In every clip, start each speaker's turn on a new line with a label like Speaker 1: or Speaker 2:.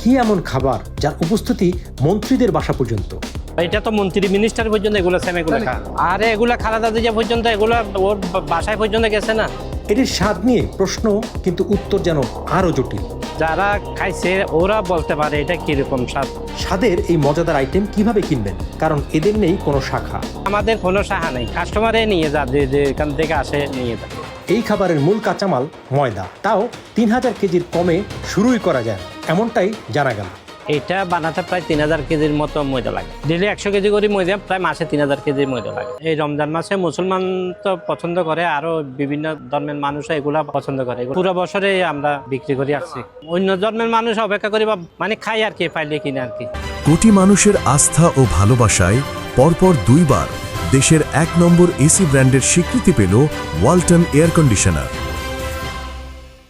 Speaker 1: কি এমন খাবার যার উপস্থিতি মন্ত্রীদের বাসা পর্যন্ত?
Speaker 2: এটা তো মন্ত্রী মিনিস্টার পর্যন্ত এগুলো সেমেগুলো আরে এগুলা খালাদা জিয়া পর্যন্ত এগুলা ওর বাসায় পর্যন্ত গেছে না।
Speaker 1: এটির স্বাদ নিয়ে প্রশ্ন, কিন্তু উত্তর যেন আরো জটিল।
Speaker 2: যারা খাইছে ওরা বলতে পারে এটা কিরকম স্বাদ।
Speaker 1: স্বাদের এই মজাদার আইটেম কিভাবে কিনবেন, কারণ এদের নেই কোনো শাখা।
Speaker 2: আমাদের কোনো শাখা নেই, কাস্টমারে নিয়ে যা যে এখান থেকে আসে নিয়ে যায়।
Speaker 1: এই খাবারের মূল কাঁচামাল ময়দা, তাও 3000 কেজির কমে শুরুই করা যায় এমনটাই জানা গেল।
Speaker 2: এটা বানাতে প্রায় 3000 কেজির মতো ময়দা লাগে। ডেলি 100 কেজি করে ময়দা, প্রায় মাসে 3000 কেজির ময়দা লাগে। এই রমজান মাসে মুসলমান তো পছন্দ করে, আরো বিভিন্ন ধর্মের মানুষ এগুলা পছন্দ করে। পুরো বছরে আমরা বিক্রি করে আসছি। অন্য ধর্মের মানুষ অপেক্ষা করি মানে খাই আর কি, পাইলে কিনে আর কি।
Speaker 3: কোটি মানুষের আস্থা ও ভালোবাসায় পরপর 2 বার দেশের 1 নম্বর এসি ব্র্যান্ডের স্বীকৃতি পেল ওয়ালটন এয়ার কন্ডিশনার।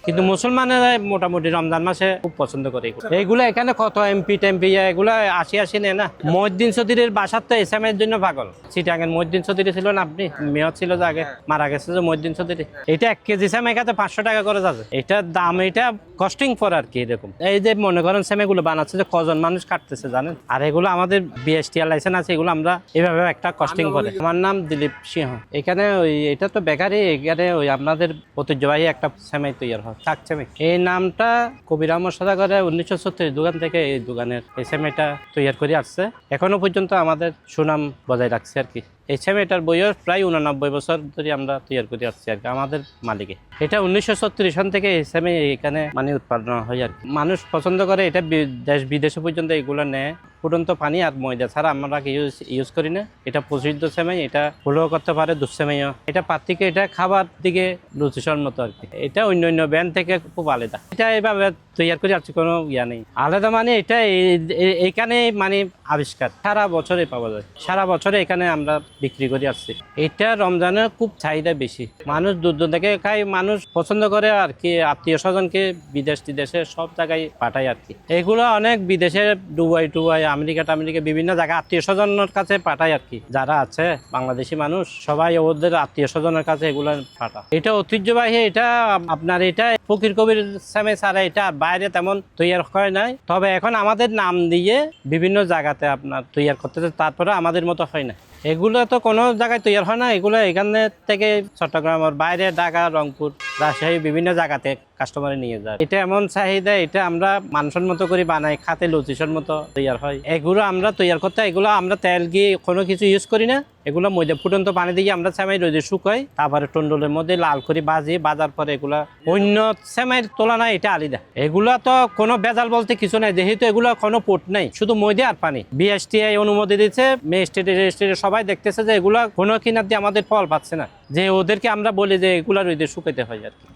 Speaker 2: কিন্তু মুসলমানেরা মোটামুটি রমজান মাসে খুব পছন্দ করে এইগুলো। এখানে কত এমপি টেমপি এগুলো আসি নেয় না। মহিউদ্দিন চৌধুরীর বাসার তো এসএমের জন্য পাগল। চিটাগাঙ্গের মহিউদ্দিন চৌধুরী ছিল না, আপনি মেয়র ছিল যে আগে, মারা গেছে যে মহিউদ্দিন চৌধুরী। এটা 1 কেজি সেম এখানে 500 টাকা করে যাচ্ছে। এটার দাম এটা কস্টিং ফর আর কি এরকম। এই যে মনে করেন সেমেগুলো বানাচ্ছে যে কজন মানুষ কাটতেছে জানেন। আর এগুলো আমাদের বিএসটিআর লাইসেন্স আছে, এগুলো আমরা এভাবে একটা কস্টিং করে। আমার নাম দিলীপ সিংহ। এখানে ওই এটা তো বেকারি, এখানে ওই আপনাদের ঐতিহ্যবাহী একটা সেমাই তৈরি হয়। এই নামটা কবির আহমদ সওদাগর 1936 দোকান থেকে এই দোকানের এই সেমাইটা তৈরি করে আসছে। এখনো পর্যন্ত আমাদের সুনাম বজায় রাখছে আর কি। এই সেমাইটার বয়স প্রায় 89 বছর ধরে আমরা তৈরি করে আসছি আর কি আমাদের মালিকে। এটা 1936 সন থেকে এই সেমাই এখানে মানে উৎপাদন হয় আর কি। মানুষ পছন্দ করে এটা, দেশ বিদেশে পর্যন্ত এগুলো নেয়। ফুটন্ত পানি আর ময়দা ছাড়া আমরা ইউজ করি না। এটা প্রসিদ্ধ সেমাই, এটা হলেও করতে পারে, দুধ সেমাইও। এটা পাতিকে এটা খাবার দিকে রুচিসর মতো আর কি। এটা অন্য ব্যান্ড থেকে খুব আলাদা। এটা এইভাবে তৈরি করে আসছে, কোনো ইয়া নেই আলাদা। মানে এটা এইখানে মানে আবিষ্কার সারা বছরে পাওয়া যায়, সারা বছরে এখানে আমরা বিক্রি করে আসছি। এটা রমজানের খুব চাহিদা বেশি, মানুষ দূর দূর থেকে খায়, মানুষ পছন্দ করে আর কি। আত্মীয় স্বজনকে বিদেশ টিদেশে সব জায়গায় পাঠায় আর কি। এগুলো অনেক বিদেশে দুবাই আমেরিকা বিভিন্ন জায়গায় আত্মীয় স্বজনের কাছে পাঠায় আর কি। যারা আছে বাংলাদেশি মানুষ সবাই ওদের আত্মীয় স্বজনের কাছে এগুলো পাঠা। এটা ঐতিহ্যবাহী। এটা আপনার এটা ফকির কবির সেমাই ছাড়া এটা বাইরে তেমন তৈরি হয় নাই। তবে এখন আমাদের নাম দিয়ে বিভিন্ন জায়গাতে আপনার তৈরি করতেছে, তারপরে আমাদের মতো হয় না। এগুলো তো কোনো জায়গায় তৈরি হয় না। এগুলো এখানে থেকে চট্টগ্রামের বাইরে, ঢাকা, রংপুর, রাজশাহী বিভিন্ন জায়গাতে কাস্টমারে নিয়ে যায়। এটা এমন চাহিদা, এটা আমরা মানুষের মতো করে বানাই, খাতে লুচিসের মতো তৈরি হয়। এগুলো আমরা তৈরি করতে, এগুলো আমরা তেল গিয়ে কোনো কিছু ইউজ করি না। এগুলো মধ্যে ফুটন্ত পানি দিয়ে আমরা সেমাই রোদে শুকাই, তারপরে টন্ডলের মধ্যে লাল করে বাজার পরে এগুলা অন্য সেমাইয়ের তুলনায় এটা আলাদা। এগুলা তো কোনো ভেজাল বলতে কিছু নাই, যেহেতু এগুলো কোনো পোট নাই, শুধু ময়দা আর পানি। বিএসটিআই অনুমতি দিচ্ছে, ম্যাজিস্ট্রেট সবাই দেখতেছে যে এগুলা কোনো কিনার দিয়ে আমাদের ফল পাচ্ছে না, যে ওদেরকে আমরা বলি যে এগুলা রোদে শুকাইতে হয় আর কি।